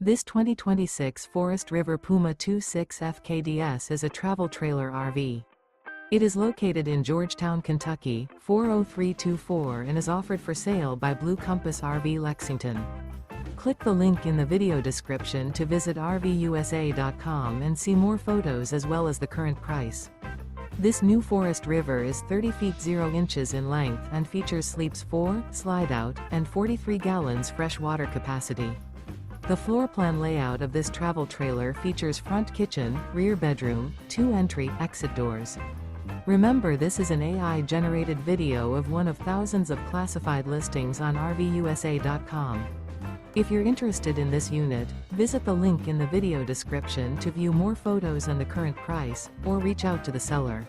This 2026 Forest River Puma 26 FKDS is a travel trailer RV. It is located in Georgetown, Kentucky, 40324 and is offered for sale by Blue Compass RV Lexington. Click the link in the video description to visit RVUSA.com and see more photos as well as the current price. This new Forest River is 30 feet 0 inches in length and features sleeps 4, slide-out, and 43 gallons fresh water capacity. The floor plan layout of this travel trailer features front kitchen, rear bedroom, 2 entry/exit doors. Remember, this is an AI-generated video of one of thousands of classified listings on RVUSA.com. If you're interested in this unit, visit the link in the video description to view more photos and the current price, or reach out to the seller.